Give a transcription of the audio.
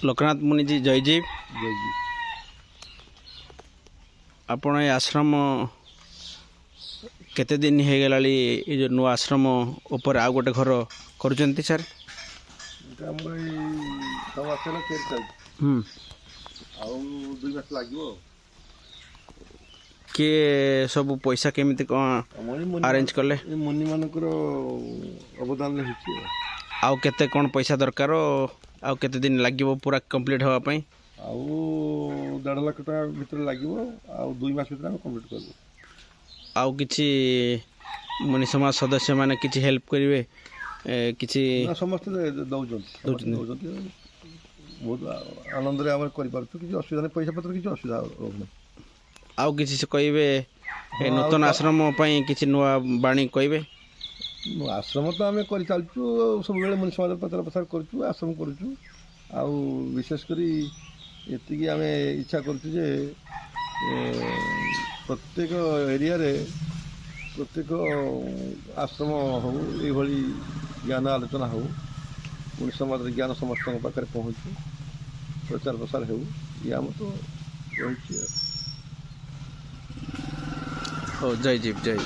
ଲୋକନାଥ ମୁନି जी जयजीव जय जी ଆପଣ ଏ ଆଶ୍ରମ କେତେ ଦିନ ହେଇଗଲାଣି ଏ ଯେଉଁ ନୂଆ ଆଶ୍ରମ ଉପରେ ଆଉ ଗୋଟେ ଘର କରୁଛନ୍ତି ସାର୍? ଏଇଟା ଆମର ଏଇ 6 ମାସ ହେଲା ତିଆରି ଚାଲିଛି। ହୁଁ ଆଉ 2 ମାସ ଲାଗିବ। କିଏ ସବୁ ପଇସା କେମିତି କ'ଣ ଆରେଞ୍ଜ କଲେ? ଏ ମୁନିମାନଙ୍କର ଅବଦାନ ହେଇଛି ଆଉ। ଆଉ କେତେ କ'ଣ ପଇସା ଦରକାର, ଆଉ କେତେ ଦିନ ଲାଗିବ ପୁରା କମ୍ପ୍ଲିଟ୍ ହେବା ପାଇଁ? ଆଉ 1.5 ଲକ୍ଷ ଟଙ୍କା ଭିତରେ ଲାଗିବ। ଆଉ 2 ମାସ ଭିତରେ ଆମେ କମ୍ପ୍ଲିଟ୍ କରିବୁ। ଆଉ କିଛି ମୁନି ସମାଜ ସଦସ୍ୟମାନେ କିଛି ହେଲ୍ପ କରିବେ? କିଛି ନା, ସମସ୍ତେ ଦେଉଛନ୍ତି। ବହୁତ ଆନନ୍ଦରେ ଆମେ କରିପାରୁଛୁ। କିଛି ଅସୁବିଧା ନାହିଁ, ପଇସା ପତ୍ର କିଛି ଅସୁବିଧା ରହୁନି। ଆଉ କିଛି ସେ କହିବେ ଏ ହଁ, ନୂତନ ଆଶ୍ରମ ପାଇଁ କିଛି ନୂଆ ବାଣୀ କହିବେ? ଆଶ୍ରମ ତ ଆମେ କରିଚାଲିଛୁ ସବୁବେଳେ। ମୁନି ସମାଜ ପ୍ରଚାର ପ୍ରସାର କରୁଛୁ, ଆଶ୍ରମ କରୁଛୁ। ଆଉ ବିଶେଷ କରି ଏତିକି ଆମେ ଇଚ୍ଛା କରୁଛୁ ଯେ ପ୍ରତ୍ୟେକ ଏରିଆରେ ପ୍ରତ୍ୟେକ ଆଶ୍ରମ ହେଉ, ଏଇଭଳି ଜ୍ଞାନ ଆଲୋଚନା ହେଉ, ମୁନି ସମାଜର ଜ୍ଞାନ ସମସ୍ତଙ୍କ ପାଖରେ ପହଞ୍ଚୁ, ପ୍ରଚାର ପ୍ରସାର ହେଉ, ଇଏ ଆମର ତ ରହିଛି ଆଉ। ହଉ, ଜୟଜୀବ ଜୟ